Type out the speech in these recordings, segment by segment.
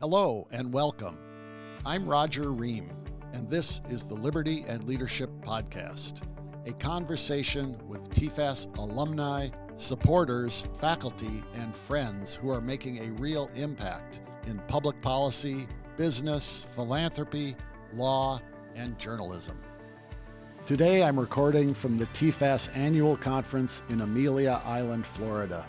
Hello and welcome. I'm Roger Ream, and this is the Liberty and Leadership Podcast, a conversation with TFAS alumni, supporters, faculty, and friends who are making a real impact in public policy, business, philanthropy, law, and journalism. Today I'm recording from the TFAS annual conference in Amelia Island, Florida.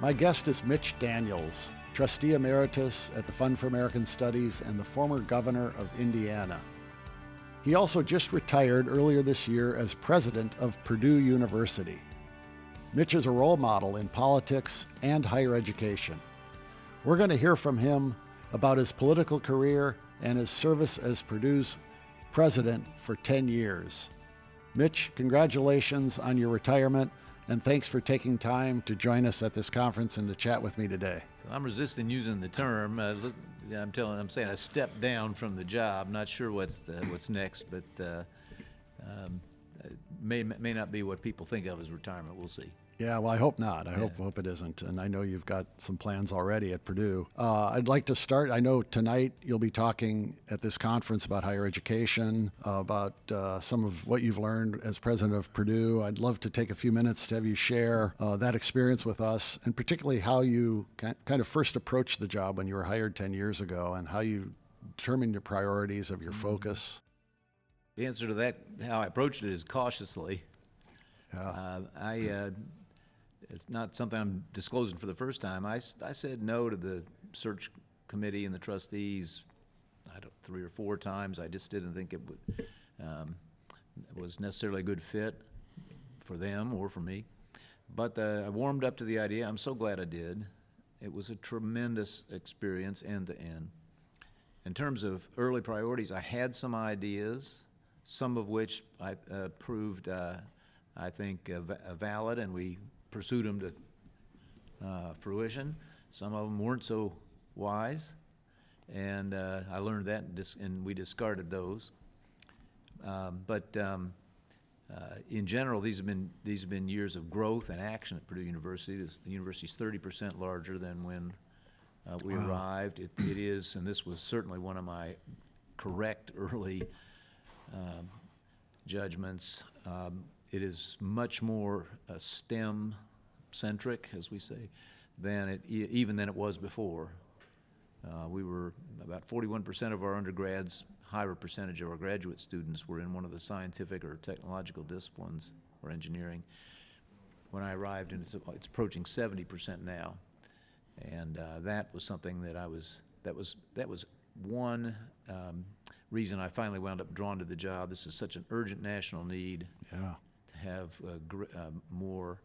My guest is Mitch Daniels, Trustee Emeritus at the Fund for American Studies and the former governor of Indiana. He also just retired earlier this year as president of Purdue University. Mitch is a role model in politics and higher education. We're going to hear from him about his political career and his service as Purdue's president for 10 years. Mitch, congratulations on your retirement, and thanks for taking time to join us at this conference and to chat with me today. I'm resisting using the term. I'm saying a step down from the job. Not sure what's next, but may not be what people think of as retirement. We'll see. Yeah, well, I hope not. I hope it isn't. And I know you've got some plans already at Purdue. I'd like to start. I know tonight you'll be talking at this conference about higher education, about some of what you've learned as president of Purdue. I'd love to take a few minutes to have you share that experience with us, and particularly how you kind of first approached the job when you were hired 10 years ago, and how you determined your priorities of your focus. The answer to that, how I approached it, is cautiously. Yeah. It's not something I'm disclosing for the first time. I said no to the search committee and the trustees 3 or 4 times. I just didn't think it was necessarily a good fit for them or for me. But I warmed up to the idea. I'm so glad I did. It was a tremendous experience end to end. In terms of early priorities, I had some ideas, some of which I proved, I think, valid, and we pursued them to fruition. Some of them weren't so wise, and I learned that, and we discarded those. But in general, these have been years of growth and action at Purdue University. The university's 30% larger than when we arrived. It is, and this was certainly one of my correct early judgments. It is much more STEM-centric, as we say, even than it was before. We were about 41% of our undergrads, higher percentage of our graduate students were in one of the scientific or technological disciplines or engineering when I arrived, and it's approaching 70% now. And that was something that was one reason I finally wound up drawn to the job. This is such an urgent national need. Yeah. Have more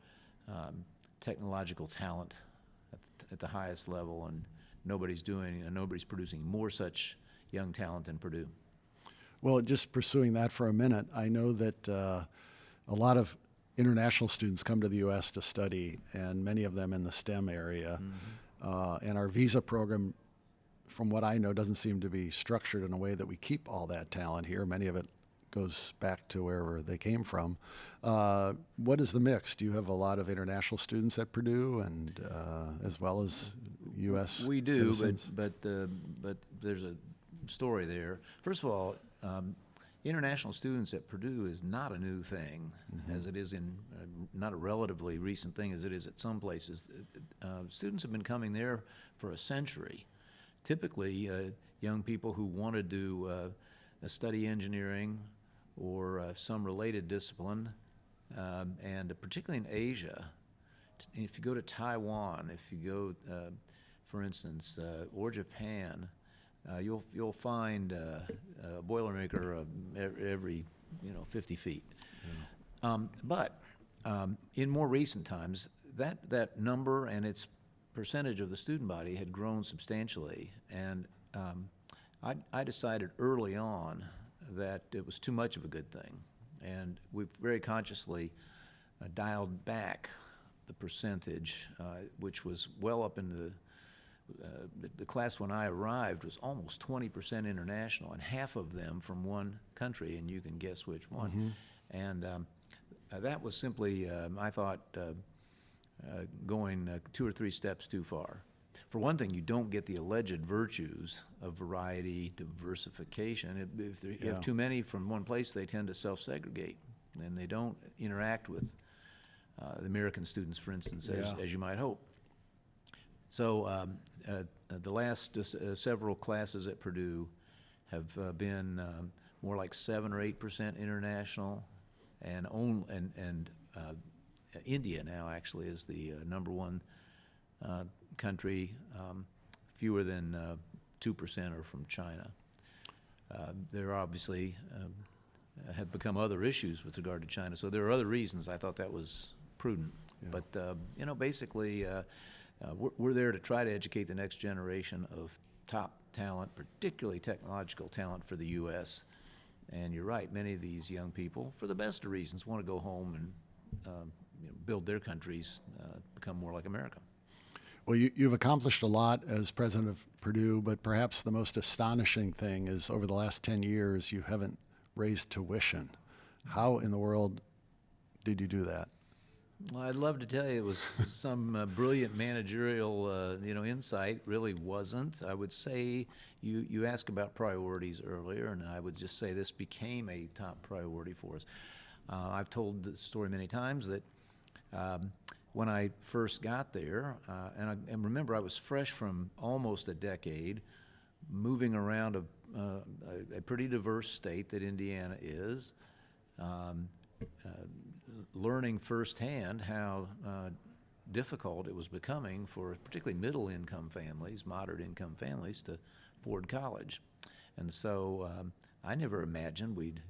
technological talent at the highest level, and nobody's producing more such young talent than Purdue. Well, just pursuing that for a minute, I know that a lot of international students come to the U.S. to study, and many of them in the STEM area. Mm-hmm. And our visa program, from what I know, doesn't seem to be structured in a way that we keep all that talent here. Many of it goes back to wherever they came from. What is the mix? Do you have a lot of international students at Purdue, and as well as U.S. We do, citizens? but there's a story there. First of all, international students at Purdue is not a new thing, mm-hmm. as it is in not a relatively recent thing as it is at some places. Students have been coming there for a century. Typically, young people who want to do study engineering or some related discipline, and particularly in Asia. If you go to Taiwan, if you go, for instance, or Japan, you'll find a Boilermaker every 50 feet. Yeah. But in more recent times, that number and its percentage of the student body had grown substantially, and I decided early on that it was too much of a good thing, and we've very consciously dialed back the percentage, which was well up into the class when I arrived was almost 20% international, and half of them from one country, and you can guess which one. Mm-hmm. And that was simply, I thought, going 2 or 3 steps too far. for one thing, you don't get the alleged virtues of variety, diversification. If you have too many from one place, they tend to self-segregate, and they don't interact with the American students, for instance, as you might hope. So the last several classes at Purdue have been more like 7 or 8% international, and India now actually is the number one country. Fewer than 2% are from China. There obviously have become other issues with regard to China, so there are other reasons I thought that was prudent. Yeah. But basically, we're there to try to educate the next generation of top talent, particularly technological talent for the U.S. And you're right, many of these young people, for the best of reasons, want to go home and build their countries, become more like America. Well, you've accomplished a lot as president of Purdue, but perhaps the most astonishing thing is over the last 10 years, you haven't raised tuition. How in the world did you do that? Well, I'd love to tell you it was some brilliant managerial, insight. Really wasn't. I would say you asked about priorities earlier, and I would just say this became a top priority for us. I've told the story many times that when I first got there, and remember I was fresh from almost a decade, moving around a pretty diverse state that Indiana is, learning firsthand how difficult it was becoming for particularly middle-income families, moderate-income families, to afford college. And so I never imagined we'd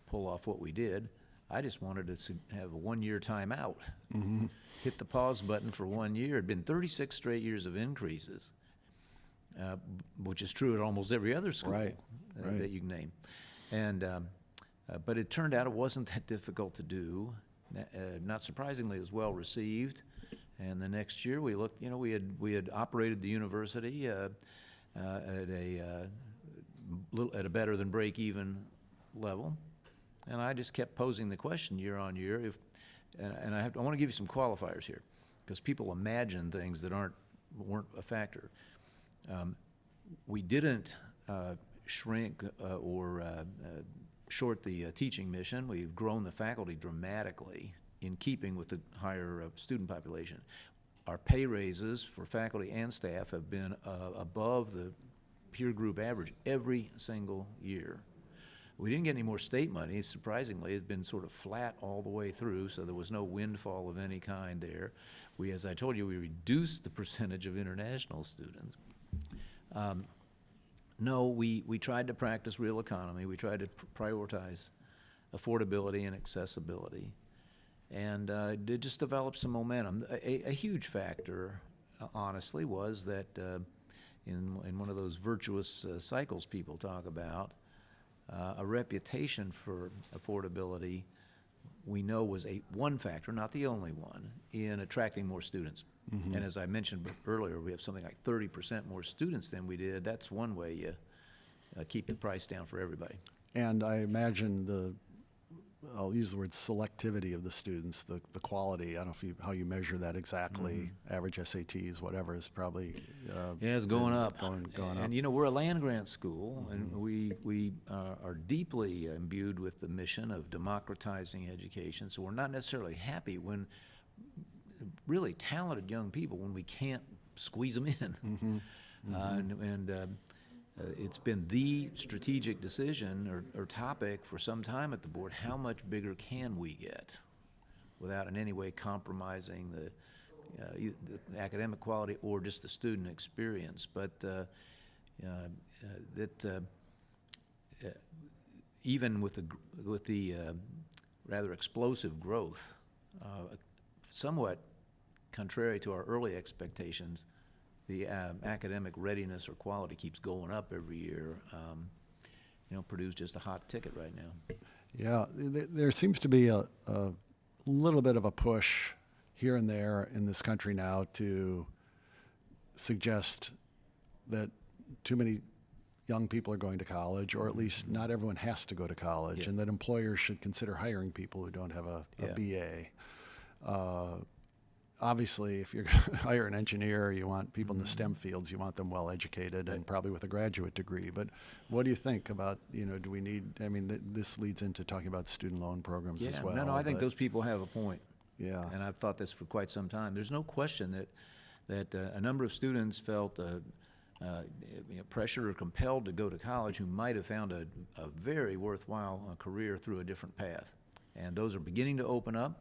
pull off what we did. I just wanted to have a one-year timeout, hit the pause button for 1 year. It had been 36 straight years of increases, which is true at almost every other school that you can name. And but it turned out it wasn't that difficult to do. Not surprisingly, it was well received. And the next year, we looked. We had operated the university at a better than break-even level. And I just kept posing the question year on year. I want to give you some qualifiers here, because people imagine things that weren't a factor. We didn't shrink or short the teaching mission. We've grown the faculty dramatically in keeping with the higher student population. Our pay raises for faculty and staff have been above the peer group average every single year. We didn't get any more state money. Surprisingly, it's been sort of flat all the way through, so there was no windfall of any kind there. As I told you, we reduced the percentage of international students. No, we tried to practice real economy. We tried to prioritize affordability and accessibility. And it just developed some momentum. A huge factor, honestly, was that in one of those virtuous cycles people talk about, a reputation for affordability, we know, was one factor, not the only one, in attracting more students. And as I mentioned earlier, we have something like 30% more students than we did. That's one way you keep the price down for everybody. And I imagine I'll use the word selectivity of the students, the quality. I don't know how you measure that exactly. Average SATs, whatever, is probably it's going up. Going up. And we're a land-grant school, and we are deeply imbued with the mission of democratizing education. So we're not necessarily happy when really talented young people, when we can't squeeze them in. It's been the strategic decision or topic for some time at the board: how much bigger can we get without in any way compromising the academic quality or just the student experience? But even with the rather explosive growth, somewhat contrary to our early expectations, the academic readiness or quality keeps going up every year. Purdue's just a hot ticket right now. Yeah, there seems to be a little bit of a push here and there in this country now to suggest that too many young people are going to college, or at least not everyone has to go to college, and that employers should consider hiring people who don't have a BA. obviously, if you're going to hire an engineer, you want people in the STEM fields, you want them well educated and probably with a graduate degree. But what do you think about, do we need, this leads into talking about student loan programs as well. No, I think those people have a point. Yeah. And I've thought this for quite some time. There's no question that a number of students felt pressure or compelled to go to college who might have found a very worthwhile career through a different path. And those are beginning to open up.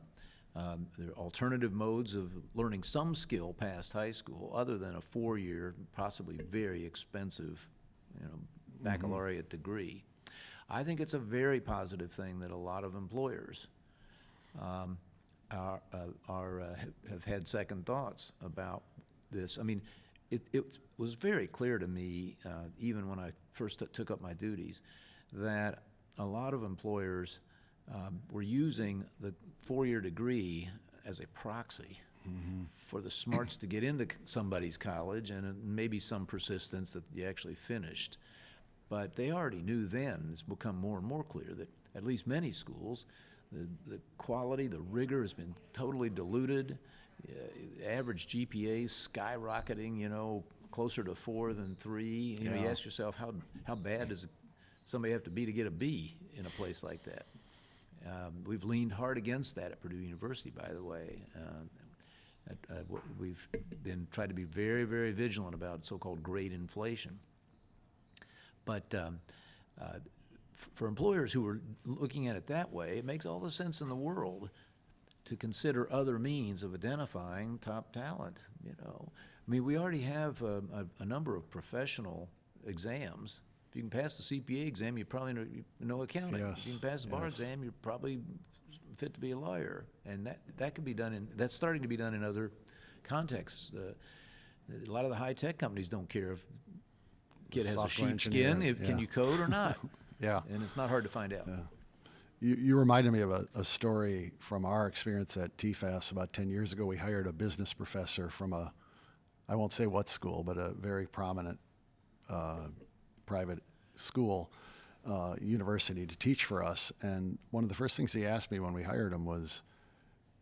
There are alternative modes of learning some skill past high school other than a 4-year, possibly very expensive, baccalaureate degree. I think it's a very positive thing that a lot of employers have had second thoughts about this. I mean, it was very clear to me, even when I first took up my duties, that a lot of employers were using the 4-year degree as a proxy for the smarts to get into somebody's college and maybe some persistence that you actually finished. But they already knew then, it's become more and more clear, that at least many schools, the quality, the rigor has been totally diluted. Average GPAs skyrocketing, closer to 4 than 3. You ask yourself, how bad does somebody have to be to get a B in a place like that? We've leaned hard against that at Purdue University, by the way. We've been tried to be very, very vigilant about so-called grade inflation. But for employers who are looking at it that way, it makes all the sense in the world to consider other means of identifying top talent. We already have a number of professional exams. If you can pass the CPA exam, you probably know accounting. Yes. If you can pass the bar exam, you're probably fit to be a lawyer. And that could be done that's starting to be done in other contexts. A lot of the high-tech companies don't care if kid has a sheepskin, can you code or not? Yeah. And it's not hard to find out. Yeah. You reminded me of a story from our experience at TFAS. About 10 years ago, we hired a business professor from I won't say what school, but a very prominent private school, university to teach for us. And one of the first things he asked me when we hired him was,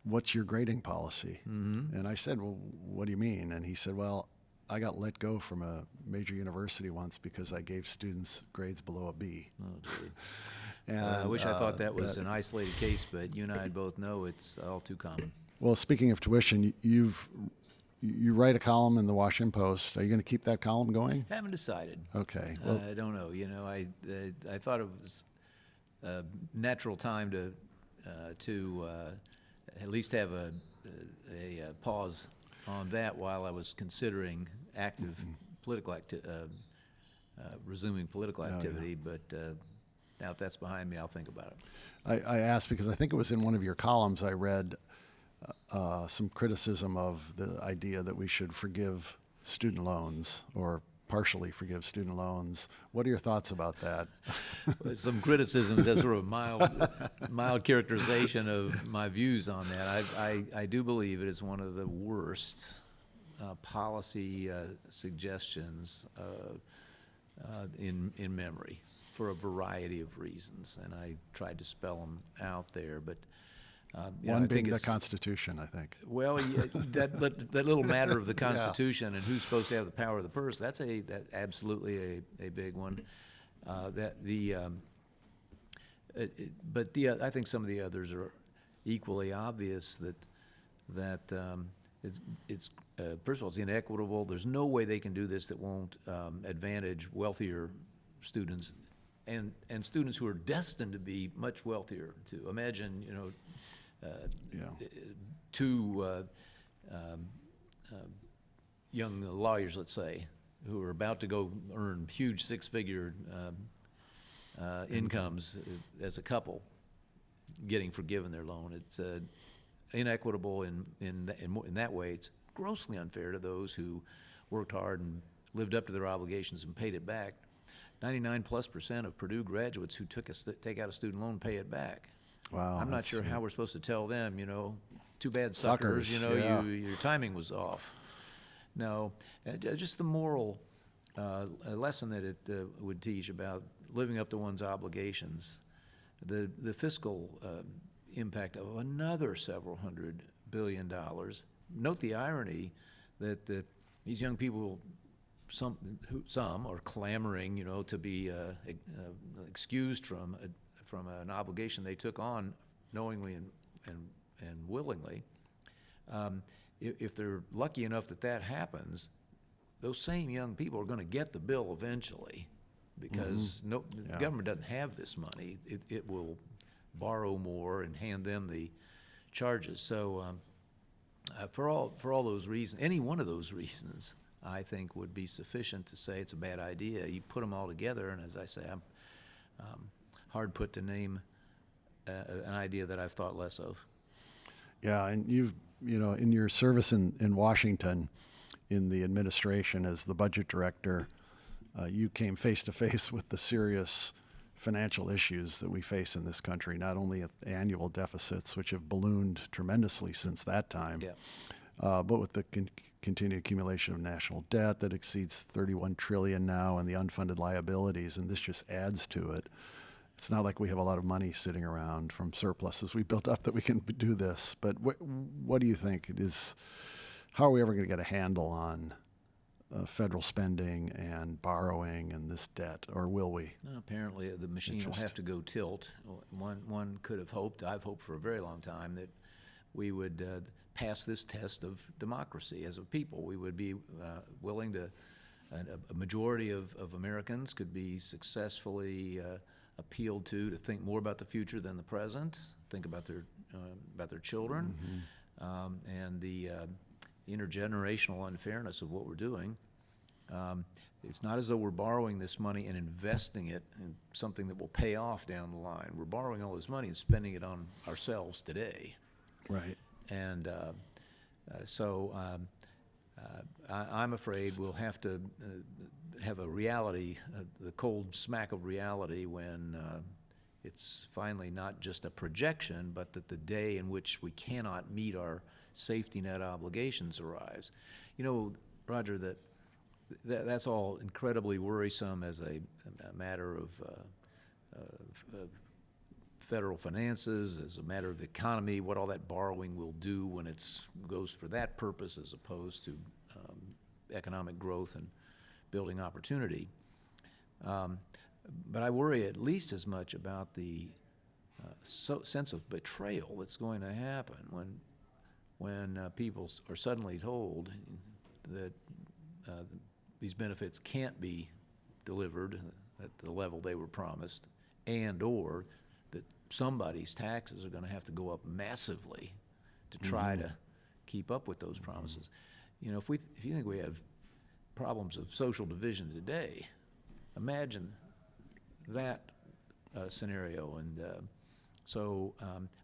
"What's your grading policy?" And I said, "Well, what do you mean?" And he said, "Well, I got let go from a major university once because I gave students grades below a B." Oh, dear. And, I wish I thought that was an isolated case, but you and I both know it's all too common. Well, speaking of tuition, you write a column in the Washington Post. Are you going to keep that column going? Haven't decided. Okay. Well, I don't know. I thought it was a natural time to at least have a pause on that while I was considering resuming political activity. But now that that's behind me, I'll think about it. I asked because I think it was in one of your columns I read some criticism of the idea that we should forgive student loans or partially forgive student loans. What are your thoughts about that? Some criticisms, that's sort of a mild characterization of my views on that. I do believe it is one of the worst policy suggestions in memory for a variety of reasons, and I tried to spell them out there. But one being the Constitution, I think. Well, yeah, that little matter of the Constitution and who's supposed to have the power of the purse, that's absolutely a big one. I think some of the others are equally obvious that it's first of all, it's inequitable. There's no way they can do this that won't advantage wealthier students and students who are destined to be much wealthier too. Imagine, two young lawyers, let's say, who are about to go earn huge six-figure incomes as a couple, getting forgiven their loan. It's inequitable in that way. It's grossly unfair to those who worked hard and lived up to their obligations and paid it back. 99+% of Purdue graduates who take out a student loan pay it back. Wow, I'm not sure how we're supposed to tell them, too bad, suckers, your timing was off. No, just the moral lesson that it would teach about living up to one's obligations, the fiscal impact of another several $100 billion note the irony that these young people, some are clamoring, to be excused from an obligation they took on knowingly and willingly. If they're lucky enough that happens, those same young people are going to get the bill eventually, because the government doesn't have this money. It will borrow more and hand them the charges. So for all those reasons, any one of those reasons, I think would be sufficient to say it's a bad idea. You put them all together, and as I say, I'm hard put to name an idea that I've thought less of. Yeah, and you've, in your service in Washington, in the administration as the budget director, you came face to face with the serious financial issues that we face in this country, not only annual deficits, which have ballooned tremendously since that time, but with the continued accumulation of national debt that exceeds $31 trillion now, and the unfunded liabilities, and this just adds to it. It's not like we have a lot of money sitting around from surpluses we built up that we can do this. But what do you think it is? How are we ever going to get a handle on federal spending and borrowing and this debt, or will we? Well, apparently, the machine will have to go tilt. One could have hoped, I've hoped for a very long time, that we would pass this test of democracy as a people. We would be willing to, a majority of Americans could be successfully appealed to think more about the future than the present, think about their children, and the intergenerational unfairness of what we're doing. It's not as though we're borrowing this money and investing it in something that will pay off down the line. We're borrowing all this money and spending it on ourselves today. Right. And so I'm afraid we'll have to have a reality, the cold smack of reality, when it's finally not just a projection, but that the day in which we cannot meet our safety net obligations arrives. Roger, that's all incredibly worrisome as a matter of federal finances, as a matter of the economy, what all that borrowing will do when it goes for that purpose as opposed to economic growth and building opportunity. But I worry at least as much about the sense of betrayal that's going to happen when people are suddenly told that these benefits can't be delivered at the level they were promised, and or that somebody's taxes are going to have to go up massively to try to keep up with those promises. If you think we have problems of social division today, imagine that scenario. And so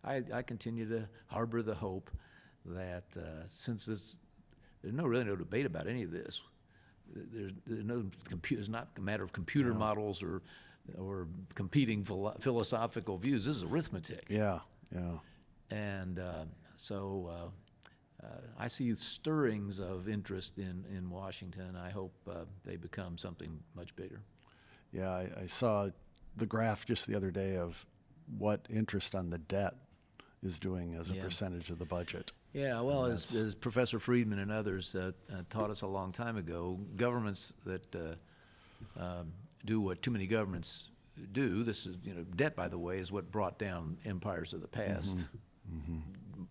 I continue to harbor the hope that since there's really no debate about any of this, it's not a matter of computer models or competing philosophical views. This is arithmetic. Yeah. And so I see stirrings of interest in Washington. I hope they become something much bigger. Yeah, I saw the graph just the other day of what interest on the debt is doing as a percentage of the budget. Yeah, well, as Professor Friedman and others taught us a long time ago, governments that do what too many governments do, this is, debt, by the way, is what brought down empires of the past,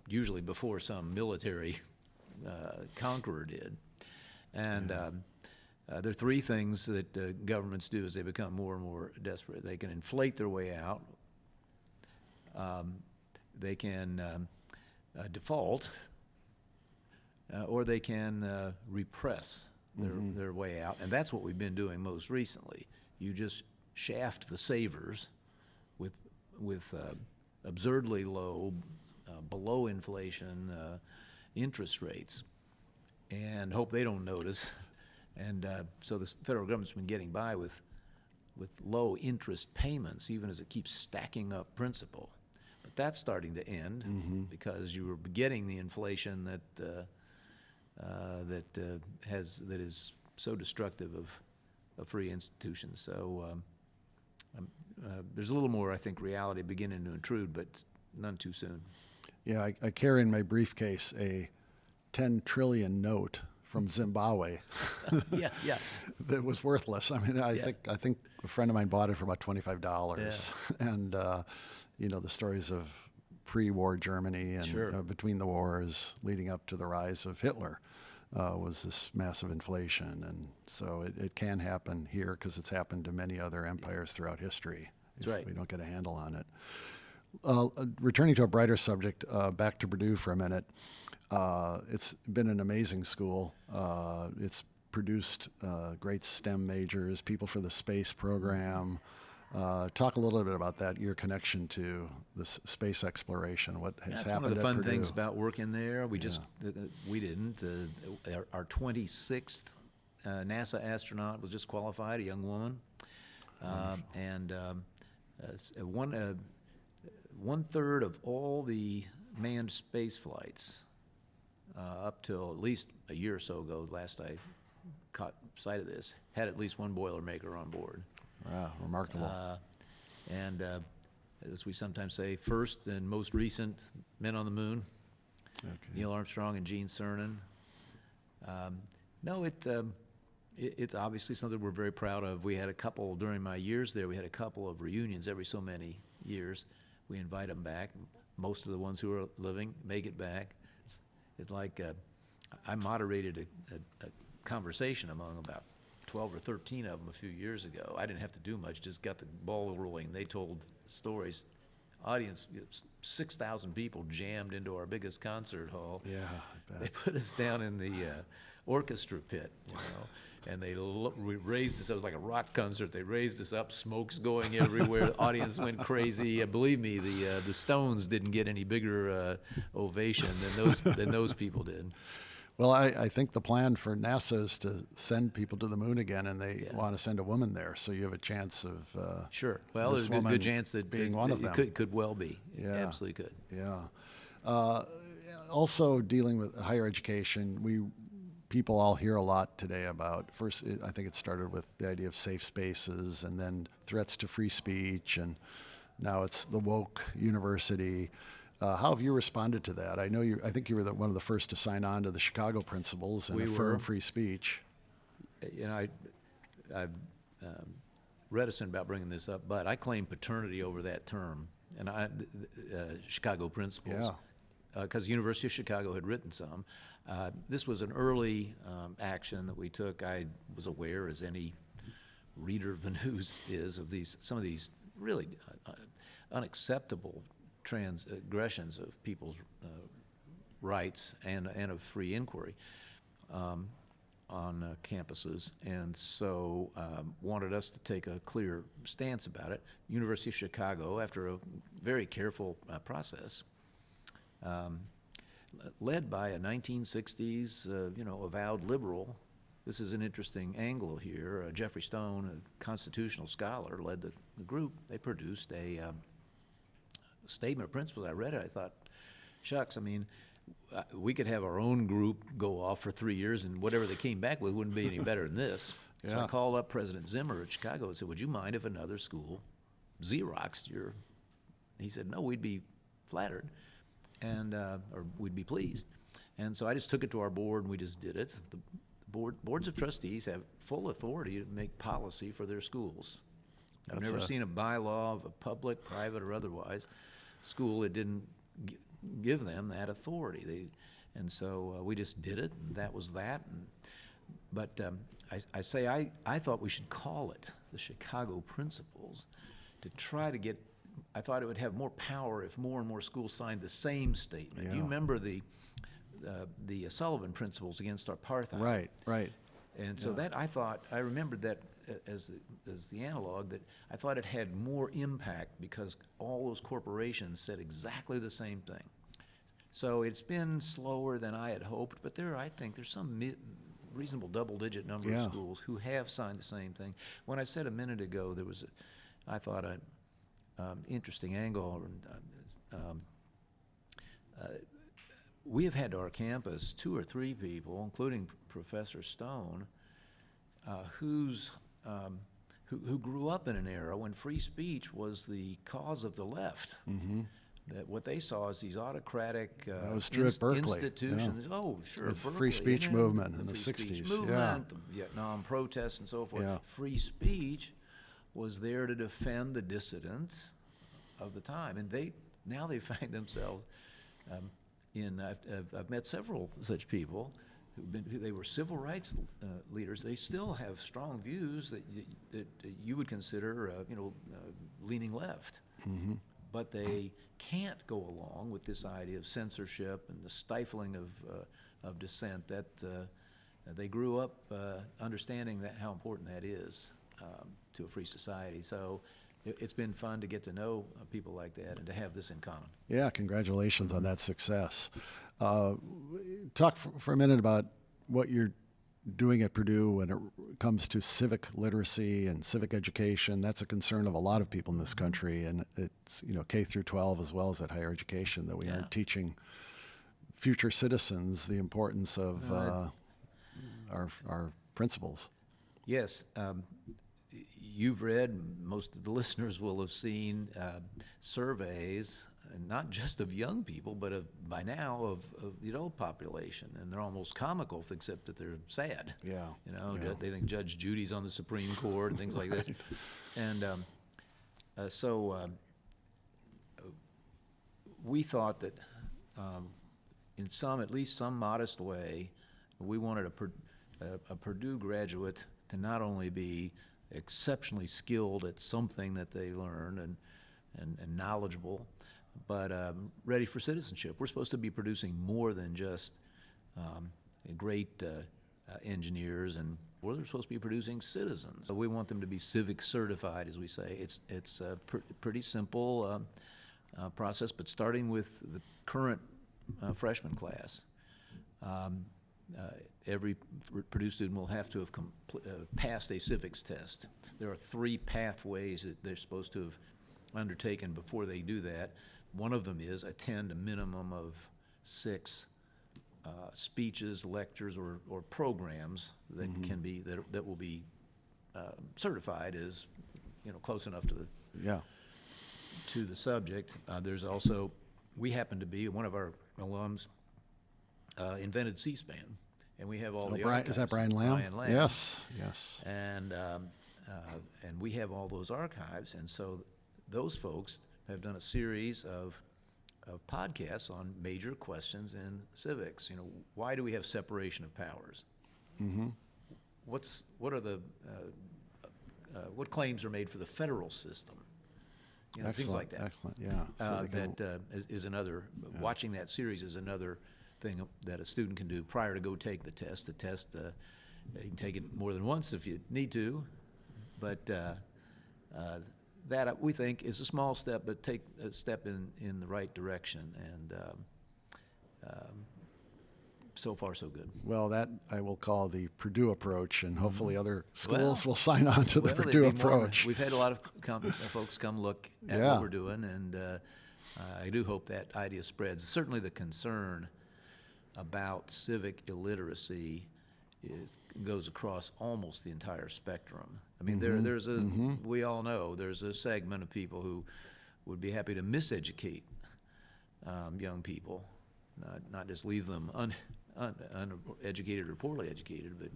usually before some military conqueror did. And there are three things that governments do as they become more and more desperate. They can inflate their way out. They can default, or they can repress their way out. And that's what we've been doing most recently. You just shaft the savers with absurdly low, below inflation interest rates, and hope they don't notice. And so the federal government's been getting by with low interest payments, even as it keeps stacking up principal. But that's starting to end because you were getting the inflation that is so destructive of free institutions. So there's a little more, I think, reality beginning to intrude, but none too soon. Yeah, I carry in my briefcase a 10 trillion note from Zimbabwe. Yeah. That was worthless. I mean, I think a friend of mine bought it for about $25. Yeah. And the stories of pre-war Germany and Sure. Between the wars leading up to the rise of Hitler was this massive inflation. And so it can happen here because it's happened to many other empires throughout history. That's right. We don't get a handle on it. Returning to a brighter subject, back to Purdue for a minute. It's been an amazing school. It's produced great STEM majors, people for the space program. Talk a little bit about that, your connection to this space exploration, what has That's happened one of the at fun Purdue. things about working there. We didn't. Our 26th NASA astronaut was just qualified, a young woman. One third of all the manned space flights up till at least a year or so ago, last I caught sight of this, had at least one Boilermaker on board. Wow, remarkable. As we sometimes say, first and most recent men on the moon, Neil Armstrong and Gene Cernan. It's obviously something we're very proud of. We had a couple, during my years there, we had a couple of reunions every so many years. We invite them back. Most of the ones who are living make it back. It's like I moderated a conversation among about 12 or 13 of them a few years ago. I didn't have to do much, just got the ball rolling. They told stories. Audience, 6,000 people jammed into our biggest concert hall. Yeah, I bet. They put us down in the orchestra pit, and they raised us. It was like a rock concert. They raised us up, smokes going everywhere. The audience went crazy. Believe me, the Stones didn't get any bigger ovation than those people did. Well, I think the plan for NASA is to send people to the moon again, and they want to send a woman there. So you have a chance of sure. Well, this there's a woman good chance that being one of them. Could well be. Yeah. Absolutely could. Yeah. Also dealing with higher education, people all hear a lot today about, first, I think it started with the idea of safe spaces and then threats to free speech, and now it's the woke university. How have you responded to that? I think you were one of the first to sign on to the Chicago principles and affirm free speech. I'm reticent about bringing this up, but I claim paternity over that term, and Chicago principles, because the University of Chicago had written some. This was an early action that we took. I was aware, as any reader of the news is, of some of these really unacceptable transgressions of people's rights and of free inquiry on campuses, and so wanted us to take a clear stance about it. University of Chicago, after a very careful process, led by a 1960s, avowed liberal. This is an interesting angle here. Jeffrey Stone, a constitutional scholar, led the group. They produced a statement of principles. I read it. I thought, shucks, we could have our own group go off for 3 years, and whatever they came back with wouldn't be any better than this. So I called up President Zimmer at Chicago and said, would you mind if another school Xeroxed your... He said, no, we'd be flattered, and or we'd be pleased. And so I just took it to our board, and we just did it. The boards of trustees have full authority to make policy for their schools. I've never seen a bylaw of a public, private, or otherwise school that didn't give them that authority. And so we just did it, and that was that. But I thought we should call it the Chicago Principles to try to get. I thought it would have more power if more and more schools signed the same statement. Yeah. You remember the Sullivan Principles against apartheid? Right. And so that I remembered that as the analog, that I thought it had more impact because all those corporations said exactly the same thing. So it's been slower than I had hoped, but I think there's some reasonable double-digit number of schools who have signed the same thing. When I said a minute ago, there was, I thought, an interesting angle. We have had to our campus 2 or 3 people, including Professor Stone, who grew up in an era when free speech was the cause of the left. that what they saw is these autocratic that was true at Berkeley. institutions. Yeah. Oh, sure, With the Berkeley, free speech movement in the free 60s. speech movement, the Vietnam protests, and so forth. Yeah. Free speech was there to defend the dissidents of the time, and they find themselves I've met several such people who they were civil rights leaders. They still have strong views that you would consider leaning left. Mm-hmm. But they can't go along with this idea of censorship and the stifling of dissent. That they grew up understanding how important that is to a free society. So it's been fun to get to know people like that and to have this in common. Yeah, congratulations on that success. Talk for a minute about what you're doing at Purdue when it comes to civic literacy and civic education. That's a concern of a lot of people in this country, and it's K through 12 as well as at higher education, that we aren't teaching future citizens the importance of our principles. Yes. You've read, most of the listeners will have seen surveys, not just of young people, but by now of the adult population, and they're almost comical, except that they're sad. Yeah. They think Judge Judy's on the Supreme Court and things like this, and so we thought that in at least some modest way, we wanted a Purdue graduate to not only be exceptionally skilled at something that they learned and knowledgeable, but ready for citizenship. We're supposed to be producing more than just great engineers, and we're supposed to be producing citizens. So we want them to be civic certified, as we say. It's a pretty simple process, but starting with the current freshman class, every Purdue student will have to have passed a civics test. There are 3 pathways that they're supposed to have undertaken before they do that. One of them is attend a minimum of 6 speeches, lectures, or programs that can be that will be certified as close enough to the subject. There's also, we happen to be, one of our alums invented C-SPAN, and we have all the archives. Is that Brian Lamb? Brian Lamb. Yes. And we have all those archives, and so those folks have done a series of podcasts on major questions in civics. Why do we have separation of powers? Mm-hmm. What claims are made for the federal system? Things like that. Excellent. Yeah. Is another. Yeah. Watching that series is another thing that a student can do prior to go take the test. The test, you can take it more than once if you need to, but that we think is a small step, but take a step in the right direction, and so far so good. Well, that I will call the Purdue approach, and hopefully other schools will sign on to the Purdue approach. We've had a lot of folks come look at what we're doing, and I do hope that idea spreads. Certainly the concern about civic illiteracy goes across almost the entire spectrum. I mean, there's we all know there's a segment of people who would be happy to miseducate young people, not just leave them uneducated or poorly educated, but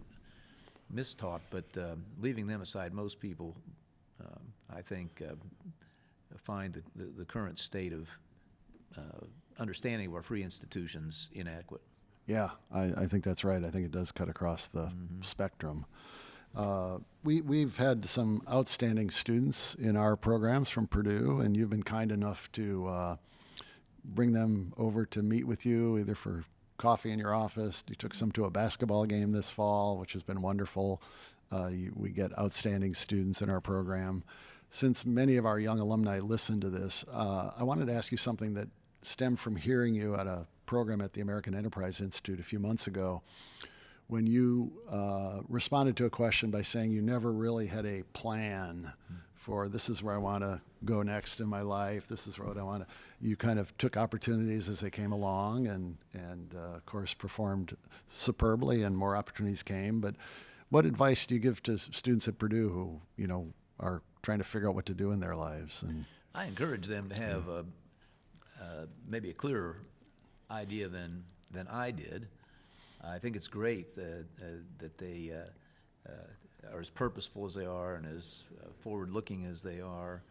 mistaught. But leaving them aside, most people, I think, find the current state of understanding of our free institutions inadequate. Yeah, I think that's right. I think it does cut across the spectrum. We've had some outstanding students in our programs from Purdue, and you've been kind enough to bring them over to meet with you, either for coffee in your office. You took some to a basketball game this fall, which has been wonderful. We get outstanding students in our program. Since many of our young alumni listen to this, I wanted to ask you something that stemmed from hearing you at a program at the American Enterprise Institute a few months ago, when you responded to a question by saying you never really had a plan for this is where I want to go next in my life, this is what I want to. You kind of took opportunities as they came along, and of course performed superbly, and more opportunities came. But what advice do you give to students at Purdue who are trying to figure out what to do in their lives? And I encourage them to have maybe a clearer idea than I did. I think it's great that they are as purposeful as they are and as forward-looking as they are.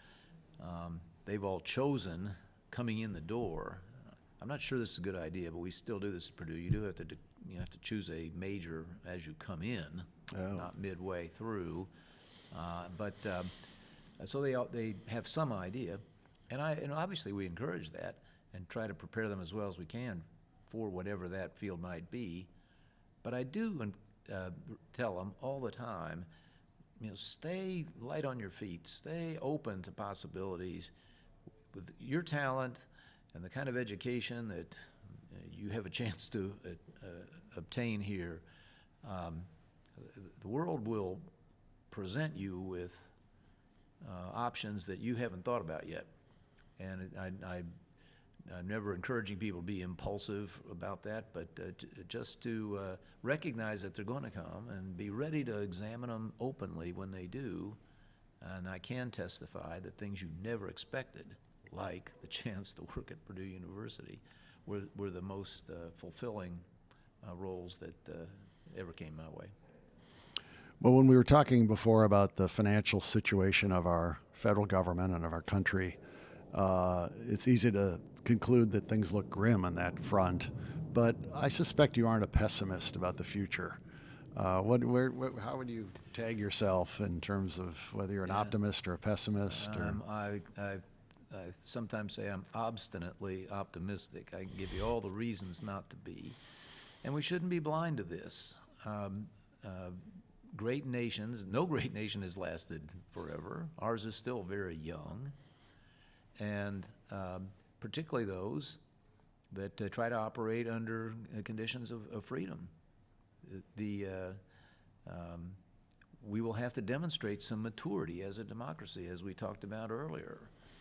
They've all chosen coming in the door. I'm not sure this is a good idea, but we still do this at Purdue. You do have to choose a major as you come in, not midway through. So they have some idea, and obviously we encourage that and try to prepare them as well as we can for whatever that field might be. But I do tell them all the time, stay light on your feet, stay open to possibilities. With your talent and the kind of education that you have a chance to obtain here, the world will present you with options that you haven't thought about yet. And I'm never encouraging people to be impulsive about that, but just to recognize that they're going to come and be ready to examine them openly when they do. And I can testify that things you never expected, like the chance to work at Purdue University, were the most fulfilling roles that ever came my way. Well, when we were talking before about the financial situation of our federal government and of our country, it's easy to conclude that things look grim on that front, but I suspect you aren't a pessimist about the future. How would you tag yourself in terms of whether you're an optimist or a pessimist? I sometimes say I'm obstinately optimistic. I can give you all the reasons not to be. And we shouldn't be blind to this. Great nations, no great nation has lasted forever. Ours is still very young. And particularly those that try to operate under conditions of freedom. We will have to demonstrate some maturity as a democracy, as we talked about earlier.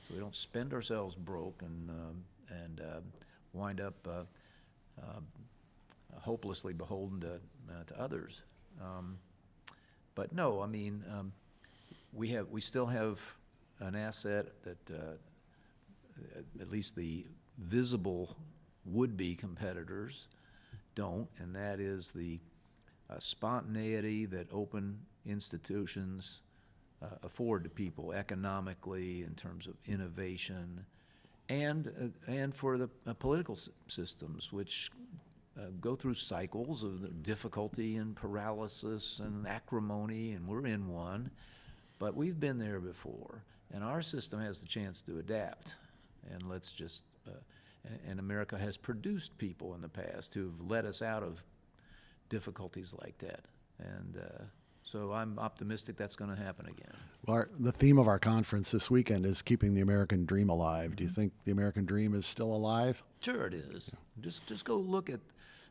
So we don't spend ourselves broke and wind up hopelessly beholden to others. But no, I mean, we still have an asset that at least the visible would-be competitors don't, and that is the spontaneity that open institutions afford to people economically in terms of innovation, and for the political systems, which go through cycles of difficulty and paralysis and acrimony, and we're in one, but we've been there before, and our system has the chance to adapt. And let's just, and America has produced people in the past who've led us out of difficulties like that. And so I'm optimistic that's going to happen again. Well, the theme of our conference this weekend is keeping the American dream alive. Do you think the American dream is still alive? Sure it is. Just go look at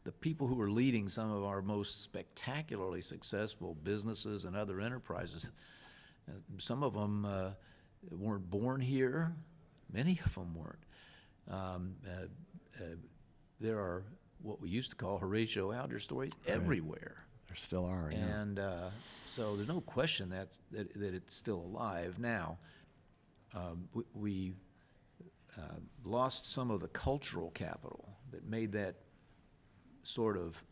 the people who are leading some of our most spectacularly successful businesses and other enterprises. Some of them weren't born here. Many of them weren't. There are what we used to call Horatio Alger stories everywhere. There still are, yeah. And so there's no question that it's still alive. Now, we lost some of the cultural capital that made that sort of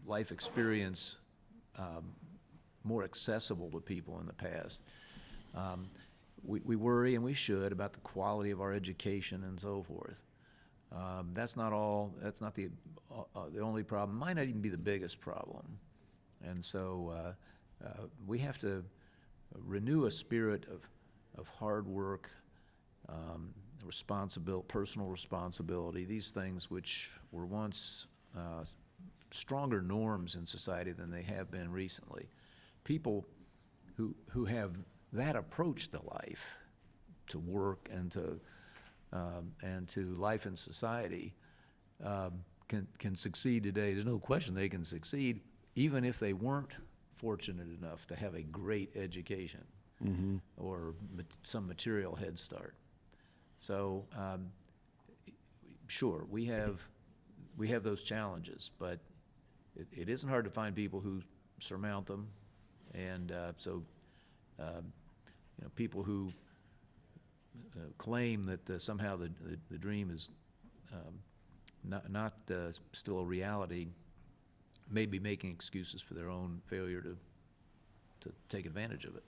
life experience more accessible to people in the past. We worry, and we should, about the quality of our education and so forth. That's not the only problem. Might not even be the biggest problem. And so we have to renew a spirit of hard work, personal responsibility, these things which were once stronger norms in society than they have been recently. People who have that approach to life, to work and to life in society, can succeed today. There's no question they can succeed, even if they weren't fortunate enough to have a great education or some material head start. So, sure, we have those challenges, but it isn't hard to find people who surmount them, and people who claim that somehow the dream is not still a reality may be making excuses for their own failure to take advantage of it.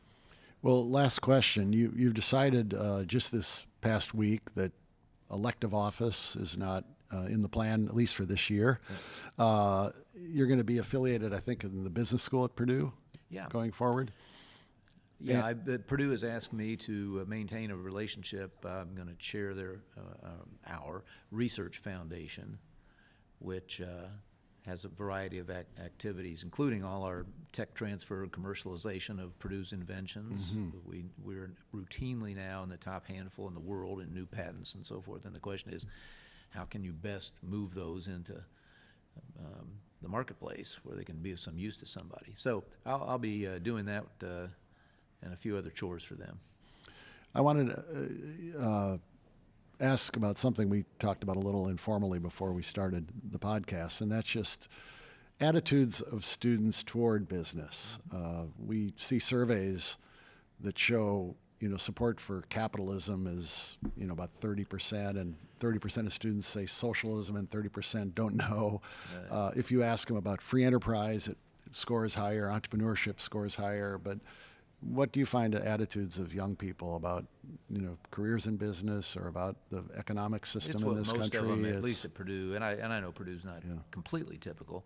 Well, last question. You've decided just this past week that elective office is not in the plan, at least for this year. You're going to be affiliated, I think, in the business school at Purdue going forward? Yeah, Purdue has asked me to maintain a relationship. I'm going to chair our research foundation, which has a variety of activities, including all our tech transfer and commercialization of Purdue's inventions. Mm-hmm. We're routinely now in the top handful in the world in new patents and so forth. And the question is, how can you best move those into the marketplace where they can be of some use to somebody? So I'll be doing that and a few other chores for them. I wanted to ask about something we talked about a little informally before we started the podcast, and that's just attitudes of students toward business. We see surveys that show, support for capitalism is, about 30%, and 30% of students say socialism and 30% don't know. If you ask them about free enterprise, it scores higher, entrepreneurship scores higher, but what do you find attitudes of young people about, careers in business or about the economic system in this country? Most of them, at least at Purdue, and I know Purdue's not completely typical,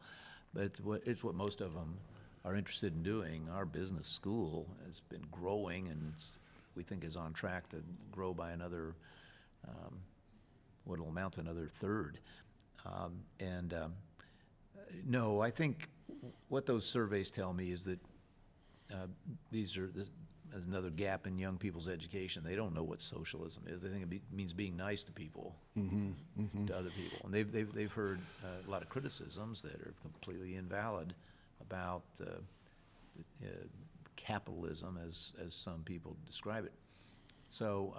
but it's what most of them are interested in doing. Our business school has been growing, and we think is on track to grow by another, what will amount to another third. No, I think what those surveys tell me is that this is another gap in young people's education. They don't know what socialism is. They think it means being nice to people, to other people, and they've heard a lot of criticisms that are completely invalid about capitalism as some people describe it. So,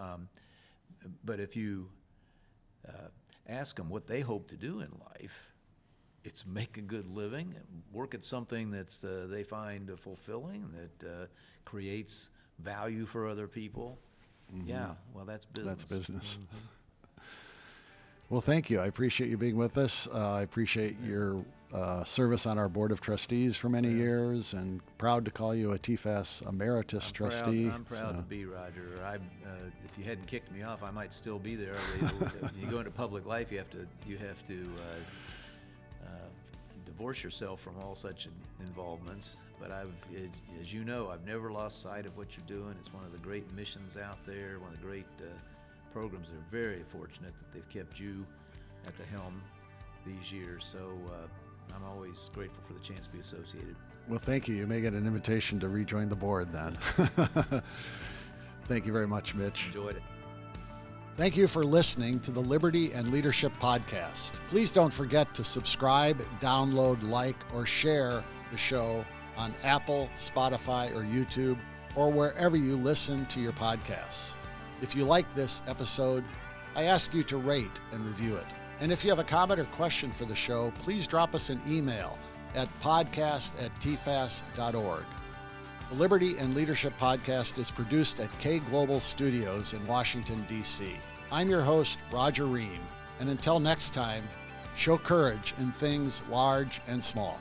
but if you ask them what they hope to do in life, it's make a good living, work at something that's they find fulfilling, that creates value for other people. Mm-hmm. Yeah, well, that's business. That's business. Mm-hmm. Well, thank you. I appreciate you being with us. I appreciate your service on our board of trustees for many years, and proud to call you a TFAS emeritus trustee. I'm proud to be, Roger. If you hadn't kicked me off, I might still be there. You go into public life, you have to divorce yourself from all such involvements, but as you know, I've never lost sight of what you're doing. It's one of the great missions out there, one of the great programs. They're very fortunate that they've kept you at the helm these years, so I'm always grateful for the chance to be associated. Well, thank you. You may get an invitation to rejoin the board then. Thank you very much, Mitch. Enjoyed it. Thank you for listening to the Liberty and Leadership Podcast. Please don't forget to subscribe, download, like, or share the show on Apple, Spotify, or YouTube, or wherever you listen to your podcasts. If you like this episode, I ask you to rate and review it. And if you have a comment or question for the show, please drop us an email at podcast@tfas.org. The Liberty and Leadership Podcast is produced at K Global Studios in Washington, D.C. I'm your host, Roger Ream, and until next time, show courage in things large and small.